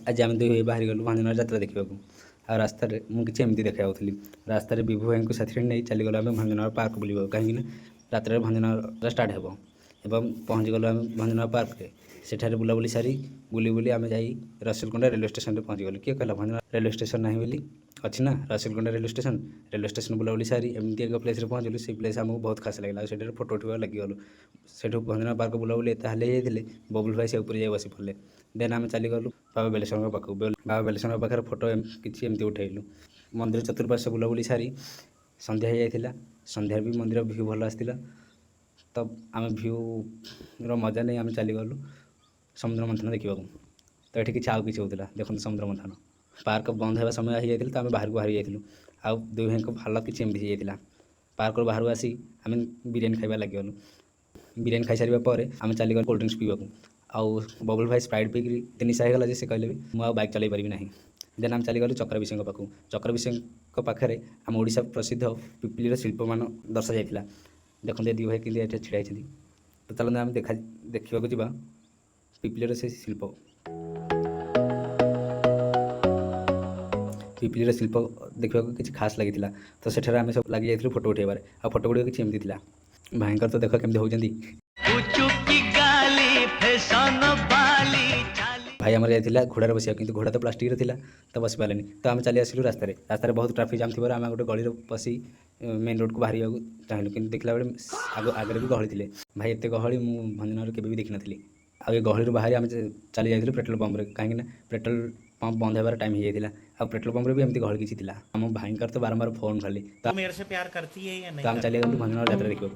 आज आम दुई बाहरी गलु भंजनगर यात्रा देखा आ रास्त मुझे एमती देखा रास्त विभु भाई को साथी नहीं चलीगलु आम भंजनगर पार्क बुलवा कहीं रात भंजनगर स्टार्ट हो पहुँची गलु आम भंजनगर पार्क में सेठारे बुलाबुली सारी बुली बुली आम जा रसुलकोंडा रेलवे स्टेशन में पहुँची गलु किए कहला भंजनगर रेलवे स्टेशन ना बोली अच्छी ना रसुलकोंडा रेलवे स्टेशन बुलाबुली सारी एमती एक प्लेस पहुँचलु से प्लेस आमको बहुत खास लगे से फोटो उठा लगिगलु से भंजनगर पार्क बुलाबुली एत बबुल भाई से ऊपर जाए बसी पड़े देन आम चलीगलु बाबा बेलेश्वर पाक बाबा बेलेश्वर पाखे फोटो किसी एमती उठेलु मंदिर चतुर्पार्श्व बुलाबुली सारी संध्या हो जाता संध्यार भी मंदिर भ्यू भल आसाला तब आम भ्यू मजा नहीं आम चलीगलु समुद्र मंथन देखा तो ये किसी आउ कि होता देखते समुद्र मंथन पार्क बंद होगा समय हो जाता तो आम बाहर को बाहरी जाइलु आउ दुई भाई भल किसी एमती हो जाता पार्क बाहर आसी आम बिरियानी खाइबा लगिगलु बिरियानी खाई सारा आम चलीगलु कोल्ड ड्रिंक्स पीवाक आउ बबुल भाई स्प्राइट पीकरी एत निशा होगा से कहले भी मुझे बाइक चलाई पारि ना देन आम चलीगलु चक्र विषय पाक चक्र विषय पाखे आम ओडिशा प्रसिद्ध पिपिलीर शिल्प मान दर्शा जाता देखते दी भाई कि छिड़ा तो चलते आम देखा जा पिपिलीर से शिल्प पिपिलीर शिल्प देखा किसी खास लगी तो सेठारे आम सब लगी जाइए फोटो उठेबार आ फोटो गुड़ा किसी एमती भाईकर तो देख केमती होती भाई आमर जाइए घोड़ार बस कि घोड़ा तो प्लास्टिक था तो बस पारे तो आम चली आसलु रास्त बहुत ट्राफिक जाम थी आम गोटे गली पशि मेन रोड को बाहर चाहूँ कि देखला बेले आगे भी गहली थे भाई एत गहली मुझे भंजनगर केवे भी देखी नी आ गहली बाहर आम चली जाइए पेट्रोल पंप कहीं पेट्रोल पंप बंद होबार टाइम हो जाता आ पेट्रोल पंप भी एमती गहली किसी आम भाईकर तो बारंबार फोन खाली तो मेरे से प्यार करती है या नहीं तो आम चली गलु भंजनगर यात्रा देखा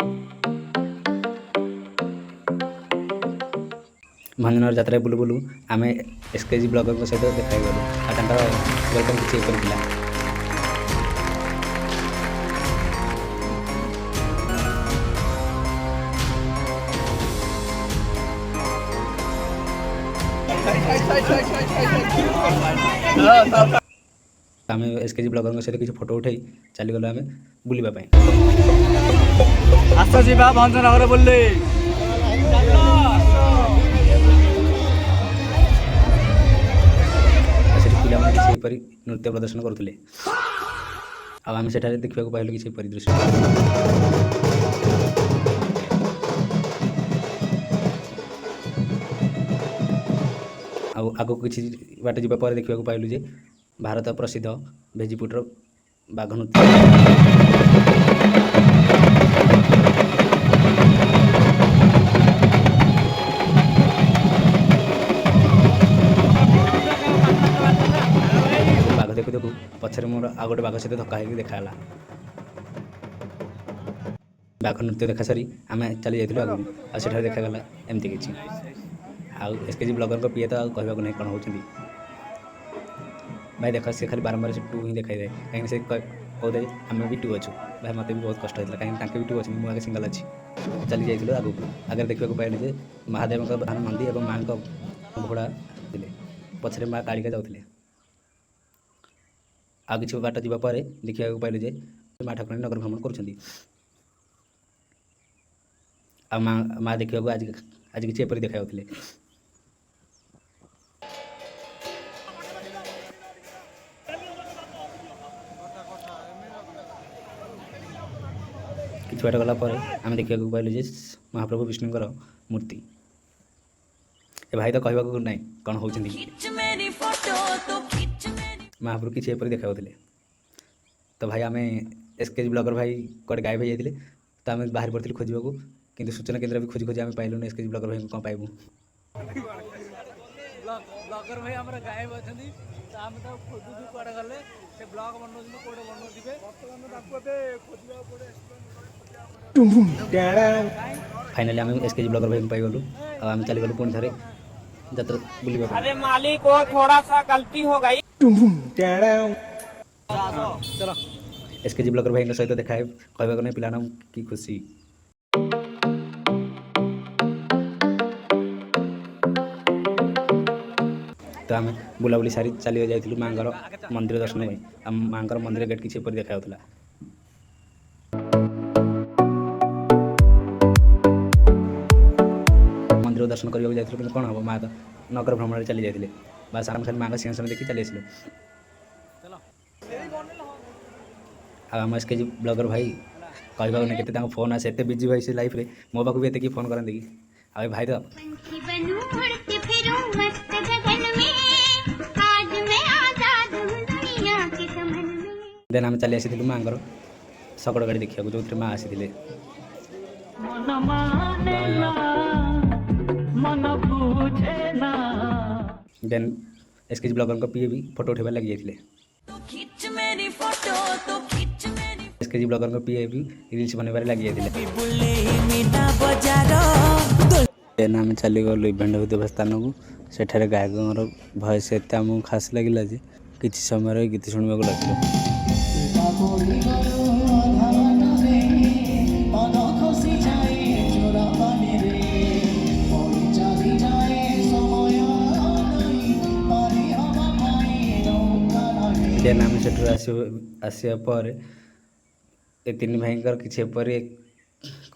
भंजनगर यात्रा बुलू बुलू आम एसकेजी ब्लगर सहित देखा गलु वेलकम किसी कर आम एसकेजी ब्लगर सहित किसी फोटो उठाई चलीगलु आम बुलावाई आस जा भंजनगर बुले पिलापरी नृत्य प्रदर्शन करुले आम से देखा पाइलु कि दृश्य आगो किसी बाट जापर देखा पाइलु जे भारत प्रसिद्ध भेजीपुटर बाघ नृत्य बाघ देखु देखु पछरे मोर आ गोटे बाघ सहित धक्का होगी देखाला बाघ नृत्य देखा सारी आम चली जाइलु आगू आ सेठारे देखागला एमती किसी आउ एसकेजी ब्लगर पीए तो कहवाक नहीं कौन होती भाई देख से खाली बारंबार से टू ही देखा जाए कहीं से कहते आम भी टू अच्छु भाई मत भी बहुत कष्ट होता कहीं भी टू अच्छे मुझे आगे सिंगल अच्छी चली जाइलु आगू आगे देखा पाइलु जे महादेव धान नंदी और माँ घोड़ा थे पछरे माँ कालिका जाते आ कि बाट जापर देखा पाइलु जे माँ ठाकुर नगर भ्रमण कर माँ देखा आज किसी एपरी देखा कि बाट गलापर आम देखा पाइलु जे महाप्रभु विष्णुकर मूर्ति ए भाई तो कहवाक ना कौन हो महाप्रभु किसी एपरी देखा तो भाई आम एसकेजी ब्लगर भाई कड़े गायब हो जाते तो आम बाहर पड़ी खोजा किंतु सूचना केन्द्र भी खोजी खोजी आम पाइलुन एसकेजी ब्लगर भाई कौन पाइबू ब्लगर भाई हमर गायब अछंदी त हम त खोजु कोडे गले से ब्लॉग बननो दिन कोडे बननो दिबे वर्तमान ताको ते खोजिबा पड़े फाइनली आम एसकेजी ब्लगर भाई पाई गलु आम चली गलु पुणी थे यात्रा बुलवा अरे मालिक को थोड़ा सा गलती हो गई चलो एसकेजी ब्लगर भाई सहित देखा कहवाक नहीं पिलाना की खुशी तो आम बुलाबुली सारी चली जाइलु माँगर मंदिर दर्शन में माँगर मंदिर गेट किसी देखा मंदिर दर्शन करने जाइए कौन हम माँ तो नगर भ्रमण चली जाते ବାସ୍ ଆମେ ଖାଲି ମାଆଙ୍କ ସିଂହାସନ ଦେଖି ଚାଲି ଆସିଲୁ। ଆଉ ଆମ SKG ବ୍ଲଗର ଭାଇ କହିବାକୁ ନାହିଁ କେତେ ତାଙ୍କ ଫୋନ୍ ଆସେ, ଏତେ ବିଜି ଭାଇ ସେ ଲାଇଫ୍ରେ, ମୋ ପାଖକୁ ବି ଏତେ କିଏ ଫୋନ୍ କରନ୍ତି କି। ଆଉ ଏ ଭାଇ ତ पंछी बनूं उड़ती फिरूं मस्त गगन में आज मैं आजाद हूँ दुनिया के चमन में। ଦେନ୍ ଆମେ ଚାଲି ଆସିଥିଲୁ ମାଆଙ୍କର ଶଗଡ଼ ଗାଡ଼ି ଦେଖିବାକୁ, ଯେଉଁଥିରେ ମାଆ ଆସିଥିଲେ। ଦେନ୍ SKG ବ୍ଲଗରଙ୍କ ପିଏ ବି ଫଟୋ ଉଠାଇବାରେ ଲାଗିଯାଇଥିଲେ। SKG ବ୍ଲଗରଙ୍କ ପିଏ ବି ରିଲ୍ସ ବନେଇବାରେ ଲାଗିଯାଇଥିଲେ। ଦେନ୍ ଆମେ ଚାଲିଗଲୁ ଇଭେଣ୍ଟ ହେଉଥିବା ସ୍ଥାନକୁ। ସେଠାରେ ଗାୟକଙ୍କର ଭଏସ୍ ଏତେ ଆମକୁ ଖାସ୍ ଲାଗିଲା ଯେ କିଛି ସମୟରେ ଗୀତ ଶୁଣିବାକୁ ଲାଗିଲୁ। ଦେନ୍ ଆମେ ସେଠାରୁ ଆସିବା ପରେ ଏ ତିନି ଭାଇଙ୍କର କିଛି ଏପରି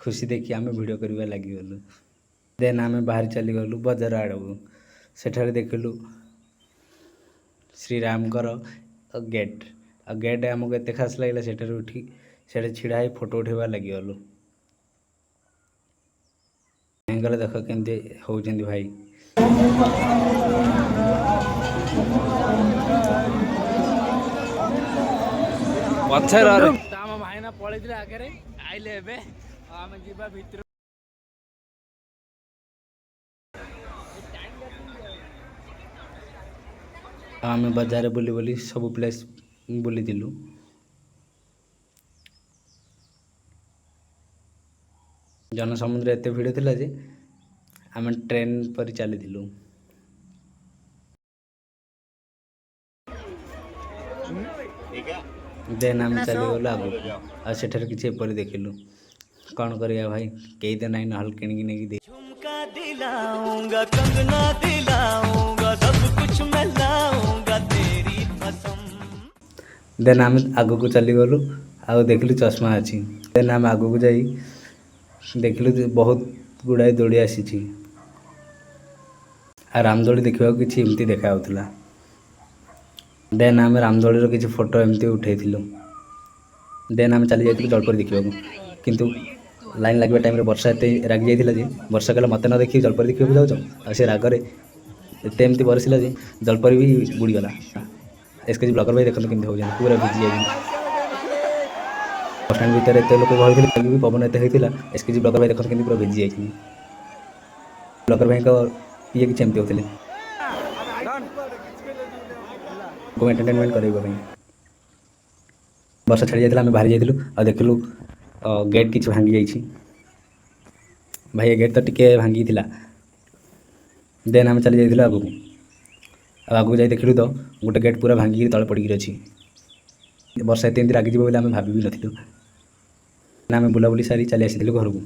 ଖୁସି ଦେଖି ଆମେ ଭିଡ଼ିଓ କରିବା ଲାଗିଗଲୁ। ଦେନ୍ ଆମେ ବାହାରି ଚାଲିଗଲୁ ବଜାର ଆଡ଼କୁ। ସେଠାରେ ଦେଖିଲୁ ଶ୍ରୀରାମଙ୍କର ଗେଟ୍। ଆଉ ଗେଟ୍ ଆମକୁ ଏତେ ଖାସ୍ ଲାଗିଲା, ସେଠାରେ ଉଠି ସେଠାରେ ଛିଡ଼ା ହେଇ ଫଟୋ ଉଠାଇବା ଲାଗିଗଲୁ। ଭାଇଙ୍କର ଦେଖ କେମିତି ହେଉଛନ୍ତି ଭାଇ। ପଛରେ ଆମ ଭାଇନା ପଳେଇଥିଲେ ଆଗରେ, ଆଇଲେ ଏବେ ଆଉ ଆମେ ଯିବା ଭିତରୁ। ଆଉ ଆମେ ବଜାରରେ ବୁଲି ବୁଲି ସବୁ ପ୍ଲେସ୍ ବୁଲିଥିଲୁ। ଜନସମୁଦ୍ର ଏତେ ଭିଡ଼ ଥିଲା ଯେ ଆମେ ଟ୍ରେନ୍ ପରି ଚାଲିଥିଲୁ। ଦେନ୍ ଆମେ ଚାଲିଗଲୁ ଆଗକୁ। ଆଉ ସେଠାରେ କିଛି ଏପରି ଦେଖିଲୁ। କ'ଣ କରିବା ଭାଇ, କେହି ତ ନାହିଁ, ନହେଲେ କିଣିକି ନେଇକି ଦେଇ। झुमका दिलाऊंगा कंगना दिलाऊंगा सब कुछ मैं लाऊंगा तेरी कसम। ଦେନ୍ ଆମେ ଆଗକୁ ଚାଲିଗଲୁ ଆଉ ଦେଖିଲୁ ଚଷମା ଅଛି। ଦେନ୍ ଆମେ ଆଗକୁ ଯାଇ ଦେଖିଲୁ ଯେ ବହୁତ ଗୁଡ଼ାଏ ଦୋଳି ଆସିଛି। ଆଉ ରାମଦୋଳି ଦେଖିବାକୁ କିଛି ଏମିତି ଦେଖାଯାଉଥିଲା। ଦେନ୍ ଆମେ ରାମଦୋଳିର କିଛି ଫଟୋ ଏମିତି ଉଠାଇଥିଲୁ। ଦେନ୍ ଆମେ ଚାଲି ଯାଇଥିଲୁ ଜଳପରି ଦେଖିବାକୁ, କିନ୍ତୁ ଲାଇନ୍ ଲାଗିବା ଟାଇମ୍ରେ ବର୍ଷା ଏତେ ରାଗି ଯାଇଥିଲା ଯେ ବର୍ଷା କହିଲା ମୋତେ ନ ଦେଖି ଜଳପରି ଦେଖିବାକୁ ଯାଉଛ। ଆଉ ସେ ରାଗରେ ଏତେ ଏମିତି ବରସିଲା ଯେ ଜଳପରି ବି ବୁଡ଼ିଗଲା। SKG ବ୍ଲଗର ଭାଇ ଦେଖନ୍ତୁ କେମିତି ହେଉଛନ୍ତି, ପୁରା ଭିଜି ଯାଇଛନ୍ତି। ବସଷ୍ଟାଣ୍ଡ ଭିତରେ ଏତେ ଲୋକ ଗହଳି ଥିଲେ, ବି ପବନ ଏତେ ହେଇଥିଲା। SKG ବ୍ଲଗର ଭାଇ ଦେଖନ୍ତୁ କେମିତି ପୁରା ଭିଜି ଯାଇଛନ୍ତି। ବ୍ଲଗର ଭାଇଙ୍କ ଇଏ କିଛି ଏମିତି ହେଉଥିଲେ ଲୋକଙ୍କୁ ଏଣ୍ଟରଟେନମେଣ୍ଟ କରିବା ପାଇଁ। ବର୍ଷା ଛାଡ଼ି ଯାଇଥିଲା, ଆମେ ବାହାରି ଯାଇଥିଲୁ ଆଉ ଦେଖିଲୁ ଗେଟ୍ କିଛି ଭାଙ୍ଗି ଯାଇଛି। ଭାଇ ଏ ଗେଟ୍ ତ ଟିକେ ଭାଙ୍ଗିଥିଲା। ଦେନ୍ ଆମେ ଚାଲି ଯାଇଥିଲୁ ଆଗକୁ। ଆଉ ଆଗକୁ ଯାଇ ଦେଖିଲୁ ତ ଗୋଟେ ଗେଟ୍ ପୁରା ଭାଙ୍ଗିକି ତଳେ ପଡ଼ିକିରି ଅଛି। ବର୍ଷା ଏତେ ଏମିତି ରାଗିଯିବ ବୋଲି ଆମେ ଭାବି ବି ନଥିଲୁ। ଆମେ ବୁଲାବୁଲି ସାରି ଚାଲି ଆସିଥିଲୁ ଘରକୁ।